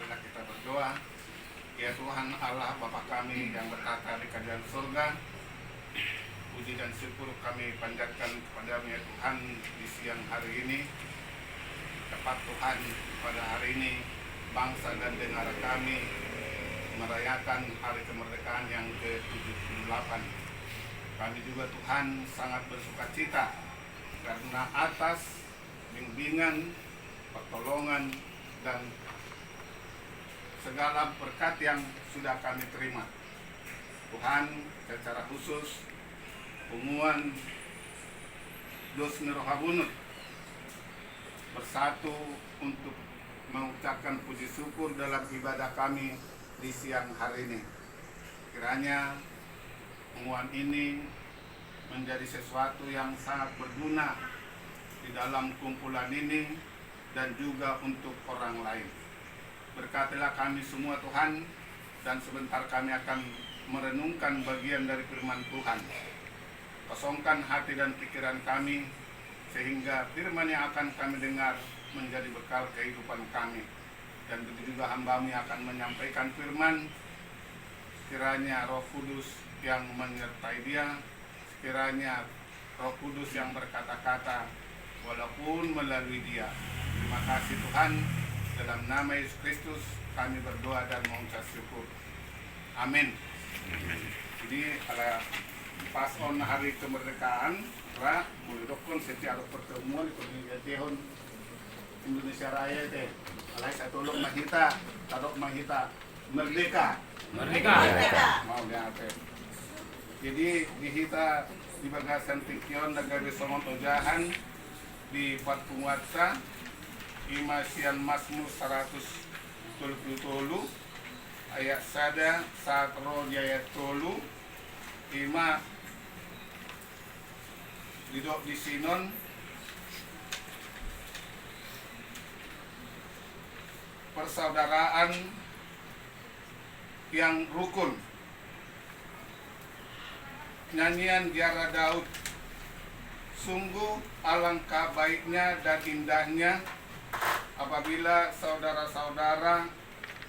marilah kita berdoa. Ya Tuhan Allah Bapa kami yang bertata di kerajaan surga, puji dan syukur kami panjatkan kepada-Mu ya Tuhan di siang hari ini. Tepat Tuhan, pada hari ini bangsa dan negara kami merayakan hari kemerdekaan yang ke-78. Kami juga Tuhan sangat bersukacita karena atas bimbingan, pertolongan, dan segala berkat yang sudah kami terima. Tuhan, secara khusus Pengumuan Dos Nerohabunut bersatu untuk mengucapkan puji syukur dalam ibadah kami di siang hari ini. Kiranya pengumuman ini menjadi sesuatu yang sangat berguna di dalam kumpulan ini dan juga untuk orang lain. Berkatilah kami semua Tuhan, dan sebentar kami akan merenungkan bagian dari firman Tuhan. Kosongkan hati dan pikiran kami, sehingga firman yang akan kami dengar menjadi bekal kehidupan kami. Dan begitu juga hamba-Mu yang akan menyampaikan firman, kiranya Roh Kudus yang menyertai dia, kiranya Roh Kudus yang berkata-kata walaupun melalui dia. Terima kasih Tuhan, dalam nama Yesus Kristus kami berdoa dan mengucap syukur. Amin. Jadi pada pas on hari kemerdekaan, mulai setiap pertemuan di tahun Indonesia Raya itu, alai satu lok mahita, tadok mahita, merdeka. Mau diapa? Jadi di kita di Bagasan Tikion negara Somon Tojahan di Patpunguatsa Imasian Mazmur 170 ayat sada satro di ayat 10 ima didok di sinon persaudaraan yang rukun. Nyanyian Diara Daud, sungguh alangkah baiknya dan indahnya apabila saudara-saudara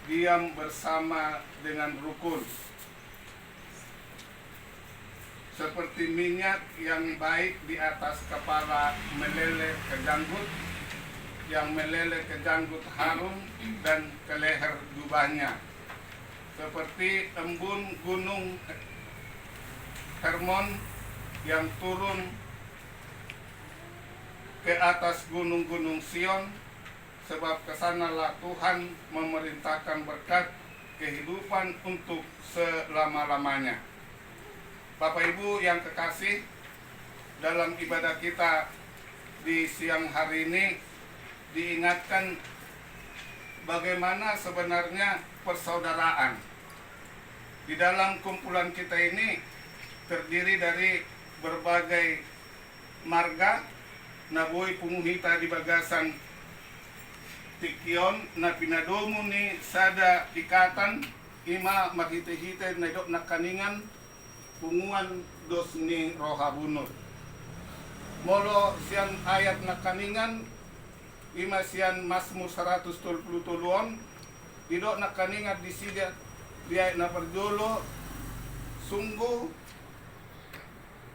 diam bersama dengan rukun. Seperti minyak yang baik di atas kepala meleleh ke janggut, yang meleleh ke janggut harum dan ke leher jubahnya. Seperti embun gunung Hermon yang turun ke atas gunung-gunung Sion, sebab kesanalah Tuhan memerintahkan berkat kehidupan untuk selama-lamanya. Bapak Ibu yang kekasih, dalam ibadah kita di siang hari ini diingatkan bagaimana sebenarnya persaudaraan. Di dalam kumpulan kita ini terdiri dari berbagai marga, naboi pumuhita di Bagasan Tikion na pinadomo ni sada ikatan ima maghite-hite na idok nakaningan punguan dos ni Rohabunut. Molo sian ayat nakaningan ima sian Mazmur 170 idok nakaningan di sida dia na perjolo sungguh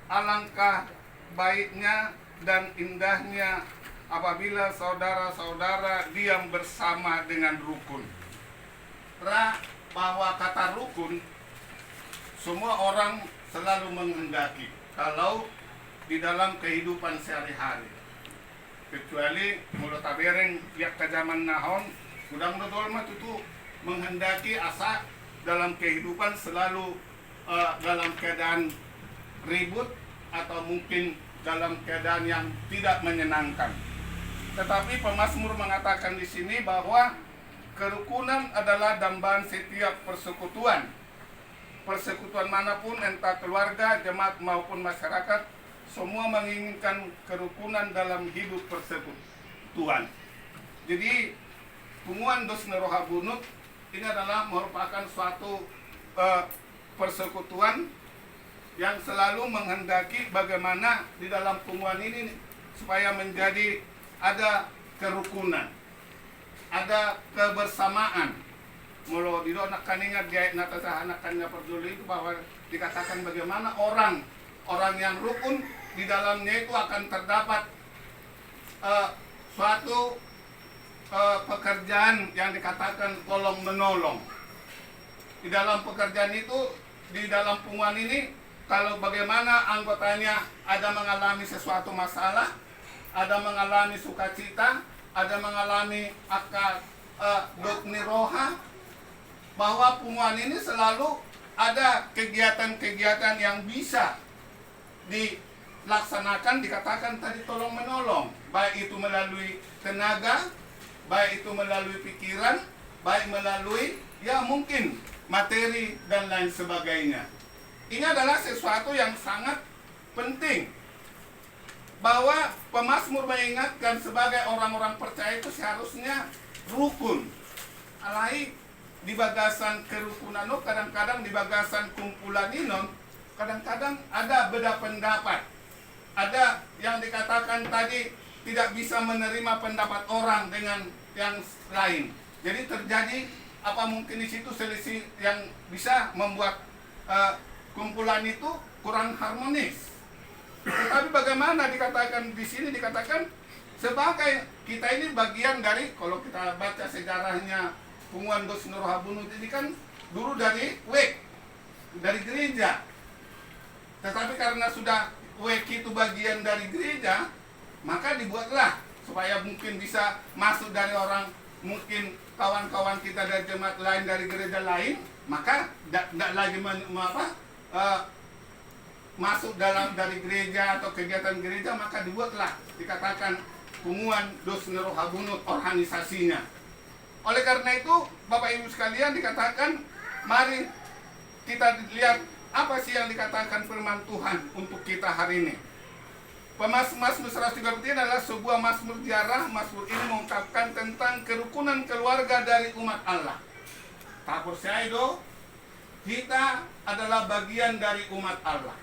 alangkah baiknya dan indahnya apabila saudara-saudara diam bersama dengan rukun. Bahwa kata rukun semua orang selalu menghendaki kalau di dalam kehidupan sehari-hari. Kecuali mulut tabereng pihak ke zaman nahon, mudah-mudahan mah itu menghendaki asa dalam kehidupan selalu dalam keadaan ribut atau mungkin dalam keadaan yang tidak menyenangkan. Tetapi pemazmur mengatakan di sini bahwa kerukunan adalah dambaan setiap persekutuan. Persekutuan manapun, entah keluarga, jemaat maupun masyarakat, semua menginginkan kerukunan dalam hidup persekutuan. Jadi Pengumuan Dos Nerohabunut ini adalah merupakan suatu persekutuan yang selalu menghendaki bagaimana di dalam pengumuman ini supaya menjadi ada kerukunan. ada kebersamaan. Mulu di nak kaningat gaya natasa anak kannya peduli itu bahwa dikatakan bagaimana orang yang rukun di dalamnya itu akan terdapat suatu pekerjaan yang dikatakan tolong menolong. Di dalam pekerjaan itu, di dalam punguan ini, kalau bagaimana anggotanya ada mengalami sesuatu masalah, ada mengalami sukacita, ada mengalami akal niroha, bahwa punguan ini selalu ada kegiatan-kegiatan yang bisa dilaksanakan, dikatakan tadi tolong menolong, baik itu melalui tenaga, baik itu melalui pikiran, baik melalui ya mungkin materi dan lain sebagainya. Ini adalah sesuatu yang sangat penting, bahwa pemazmur mengingatkan sebagai orang-orang percaya itu seharusnya rukun. Alai di bagasan kerukunan, kadang-kadang di bagasan kumpulan inon, kadang-kadang ada beda pendapat. Ada yang dikatakan tadi tidak bisa menerima pendapat orang dengan yang lain. Jadi terjadi apa mungkin di situ selisih yang bisa membuat kumpulan itu kurang harmonis. Tetapi bagaimana dikatakan di sini, dikatakan sebagai kita ini bagian dari, kalau kita baca sejarahnya punguan Dos Nurhabunut ini kan dulu dari WEK, dari gereja. Tetapi karena sudah WEK itu bagian dari gereja, maka dibuatlah supaya mungkin bisa masuk dari orang, mungkin kawan-kawan kita dari jemaat lain, dari gereja lain, maka tidak lagi masuk dalam dari gereja atau kegiatan gereja, maka dibuatlah dikatakan punguan Dos Nurhabunut organisasinya. Oleh karena itu Bapak Ibu sekalian, dikatakan mari kita lihat apa sih yang dikatakan firman Tuhan untuk kita hari ini. Mazmur 133 adalah sebuah mazmur ziarah. Mazmur ini mengungkapkan tentang kerukunan keluarga dari umat Allah. Tak percaya do, kita adalah bagian dari umat Allah.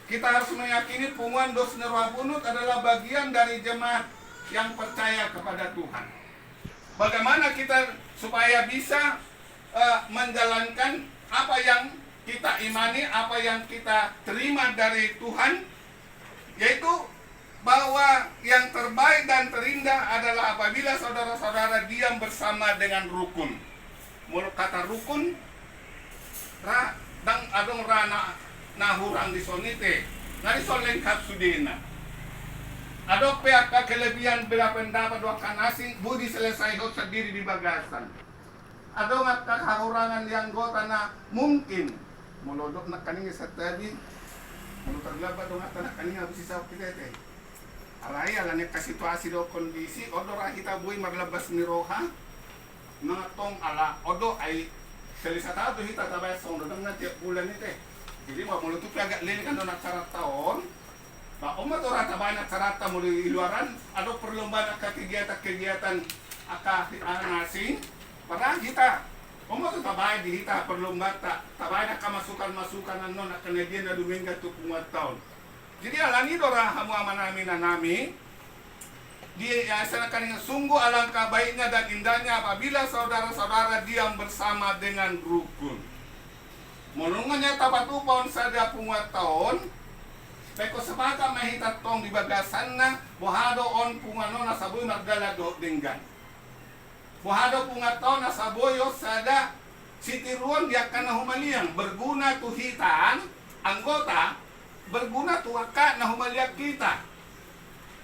Kita harus meyakini punguan Dos Nurhabunut adalah bagian dari jemaat yang percaya kepada Tuhan. Bagaimana kita supaya bisa menjalankan apa yang kita imani, apa yang kita terima dari Tuhan, yaitu bahwa yang terbaik dan terindah adalah apabila saudara-saudara diam bersama dengan rukun. Mulut kata rukun, dang adong rana nahurang di sonite, nari son lengkap sudena. Ada pihak kelebihan bela pendapat wakan asing, budi selesai dot sendiri di bagasan. Ada nggak keharurangan yang gota na mungkin molodok nak kaning tadi, mulu terlabat dong nak kaning habis sisa kita teh. Alai alane ka situasi do kondisi odora kita bui maglabas ni roha, ngatong ala odo ai selisata tu kita tabay song dong na tiap bulan ni teh. Jadi mau mulu tu agak lele kan nak cara tahun. Nah, umat orang banyak carata mulai luaran, ada perlombaan kegiatan-kegiatan asing. Padahal kita, umat itu tabai di kita perlombaan tabai nak masukan-masukan non akan dia na dumingga tu punguat tahun. Jadi alani dora hamu amanami nanami. Dia yayasan sungguh alangkah baiknya dan indahnya apabila saudara-saudara diam bersama dengan rukun. Mulungannya tapatupon sada punguat tahun. Peko sepaka mahita tong di bagasan na bohado on pungano na saboy magdala do dinggan. Bohado pungato na saboyo sada sitiruan dia kana humaliang berguna tu hitaan anggota berguna tu aka na humaliak kita.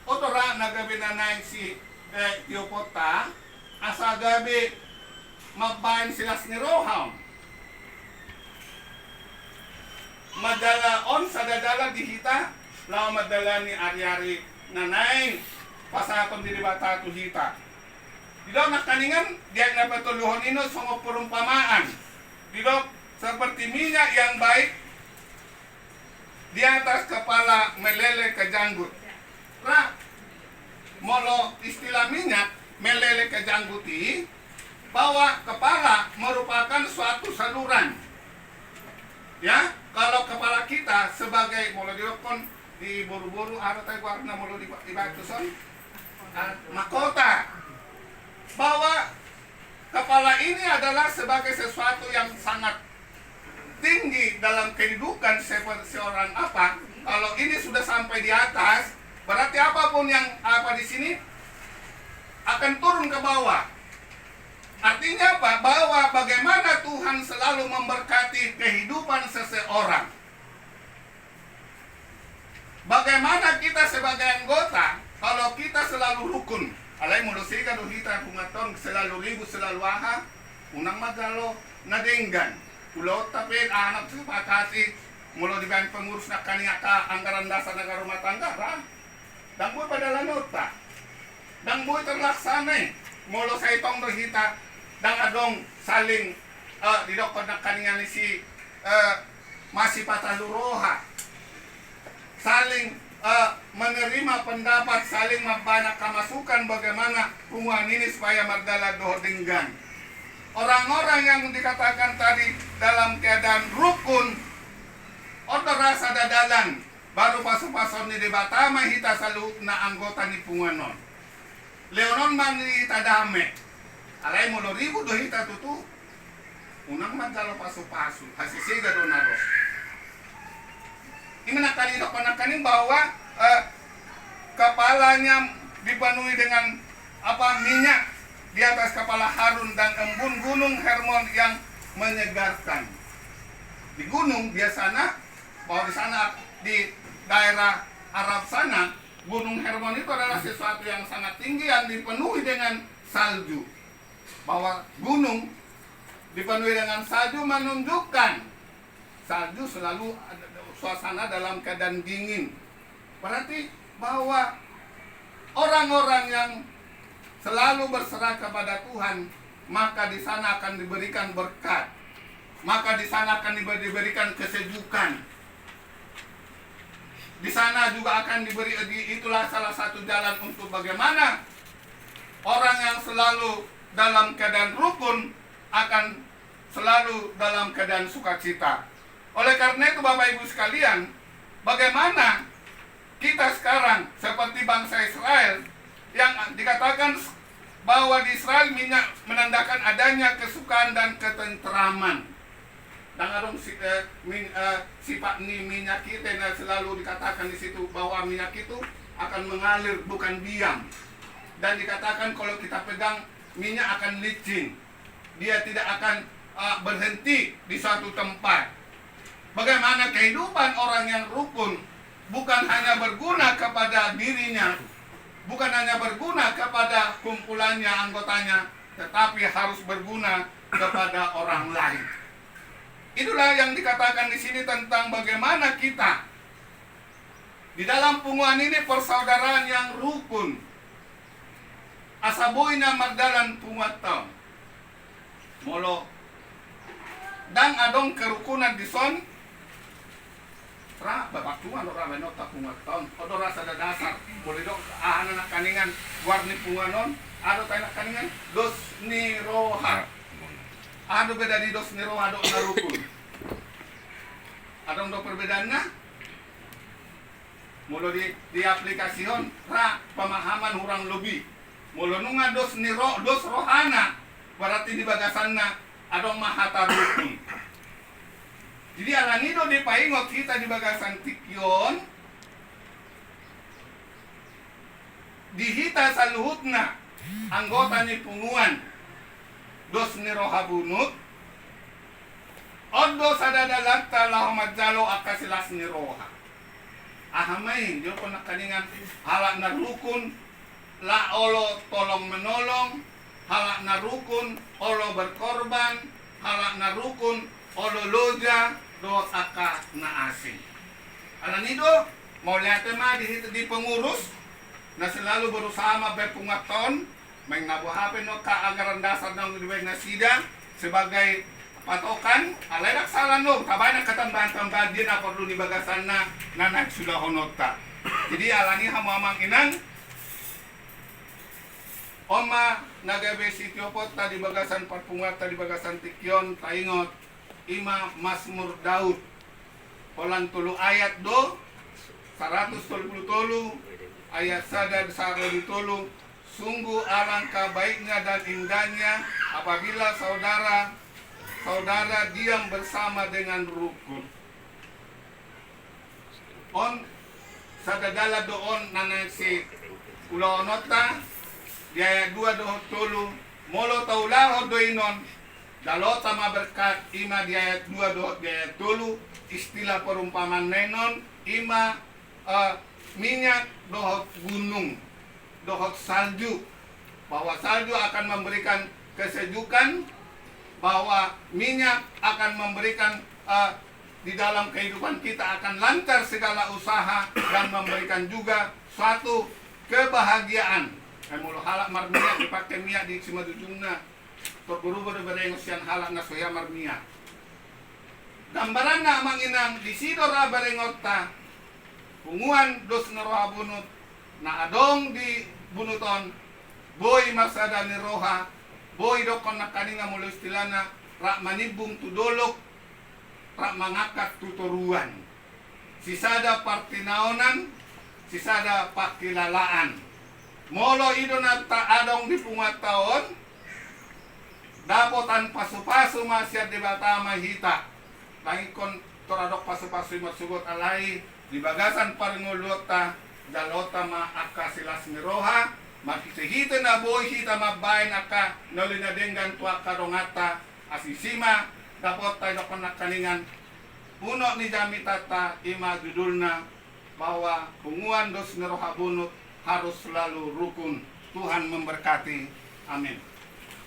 Otora nagabi na naing si Yopota asa gabi magbayan silas ni Roham. Madala on sa dadala di hita lao madala ni ari-ari nanay pasakon di bata tu hita. Dilo nakaningan dia na patuluhon ino sa mga perumpamaan. Dilo seperti minyak yang baik di atas kepala meleleh ke janggut. Ra molo istilah minyak meleleh ke jangguti bahwa kepala merupakan suatu saluran. Ya, kalau kepala kita sebagai molo diokon di buru-buru ada tayo warna molo di batusan mahkota. bahwa kepala ini adalah sebagai sesuatu yang sangat tinggi dalam kehidupan seorang apa. Kalau ini sudah sampai di atas, berarti apapun yang apa di sini akan turun ke bawah. Artinya apa? Bahwa bagaimana Tuhan selalu memberkati kehidupan seseorang. Bagaimana kita sebagai anggota, kalau kita selalu rukun. Alay mulo siga do hita pumaton selalu ribut selalu aha, unang magalo nadenggan. Ulo tapin anak sepakati mulo dibayang pengurus na kaniya ka anggaran dasar negara rumah tangga ra. Dan boy padala nota. Dan boy terlaksana. Mulo sa itong do hita dan adong saling didokod na kaniya ni si masih pataluroha. Saling menerima pendapat, saling membanyak kemasukan bagaimana hubungan ini supaya mardala dohodenggan. Orang-orang yang dikatakan tadi dalam keadaan rukun, order rasa dadalan, baru pasok-pasok ni debatama hita salu na anggota ni punganon. Leonon man ni hita dame, alay mo ribu do hita tutu, unang magdalo pasok-pasok, hasisiga do naro. Ini nakanin bahwa kepalanya dipenuhi dengan minyak di atas kepala Harun dan embun gunung Hermon yang menyegarkan. Di gunung biasanya bahwa di sana di daerah Arab sana gunung Hermon itu adalah sesuatu yang sangat tinggi yang dipenuhi dengan salju. Bahwa gunung dipenuhi dengan salju menunjukkan salju selalu ada suasana dalam keadaan dingin. Berarti bahwa orang-orang yang selalu berserah kepada Tuhan, maka di sana akan diberikan berkat. Maka di sana akan diberikan kesejukan. Di sana juga akan diberi, itulah salah satu jalan untuk bagaimana orang yang selalu dalam keadaan rukun akan selalu dalam keadaan sukacita. Oleh karena itu Bapak Ibu sekalian, bagaimana kita sekarang seperti bangsa Israel yang dikatakan bahwa di Israel minyak menandakan adanya kesukaan dan ketentraman. Dan ada sifat minyak kita yang selalu dikatakan di situ bahwa minyak itu akan mengalir bukan diam. Dan dikatakan kalau kita pegang minyak akan licin. Dia tidak akan berhenti di suatu tempat. Bagaimana kehidupan orang yang rukun bukan hanya berguna kepada dirinya, bukan hanya berguna kepada kumpulannya, anggotanya, tetapi harus berguna kepada orang lain. Itulah yang dikatakan di sini tentang bagaimana kita di dalam punguan ini persaudaraan yang rukun. Asaboy na magdalan pumatang. Molo dan adong kerukunan di son. Ra babatuan ora wenot ta pumatang. Odo rasa dasar. Boleh dok anak kaningan warni punganon. Ado tayo kaningan dos ni roha. Ado beda di dos ni roha do na rukun. Adong do perbedaan na? Mulo di aplikasyon ra pemahaman hurang lebih. Mulo nunga dos ni dos rohana berarti di bagasan na adong mahata rukun. Jadi alanido di paingot kita di bagasan tikyon dihita sa luhutna anggota ni punguan dos ni rohabunut odo sa dadalagta lahomadzalo akasilas ni roha ahamain diyo ko nakaningan halak na rukun la olo tolong menolong, halak na rukun olo berkorban, halak na rukun olo loja do aka na asing. Alanido mau lihat mah di pengurus na selalu berusaha berpungaton may nabuhapin no kaagaran dasar ng liwag na sida sebagai patokan alay naksalan no tabayan katambahan-tambahan din na perlu dibagasan na nanak sudah honota. Jadi alani hamamang inang Oma nagabe sitio pot tadi bagasan parpungat tadi bagasan tikyon taingot ima Mazmur Daud Polan tulu ayat do 133 ayat sada sarodi tulu Sungguh alangkah baiknya dan indahnya apabila saudara diam bersama dengan rukun. On sadadala doon nanasi ulaonota di ayat 2 dohot tolu molo taulaho doinon dalota maberkat ima di ayat 2 dohot di ayat tolu istilah perumpamaan nenon ima minyak dohot gunung dohot salju, bahwa salju akan memberikan kesejukan, bahwa minyak akan memberikan di dalam kehidupan kita akan lancar segala usaha dan memberikan juga suatu kebahagiaan. Mulu halak marmia dipakai minyak di simadujungna berubah berengos yang halak na soya marmia. Gambaran na manginang di sidora berengota punguan dos neroha bunut na adong di bunuton boy masada ni roha boy dokon na kaninga mulu istilana rak manibung tudolok rak mangakak tutoruan sisada partinaonan sisada pakilalaan molo idona ta adong di pungat taon dapotan pasu-pasu masyad di batama hita langikon toradok pasu-pasu masugot alai di bagasan paringulota dalota ma akka silas miroha makisihita na boy hita mabain akka nolina denggan tua karongata asisima dapat tayo penakaningan puno ni jami tata ima judulna bahwa punguan dos miroha bunut harus selalu rukun. Tuhan memberkati. Amin.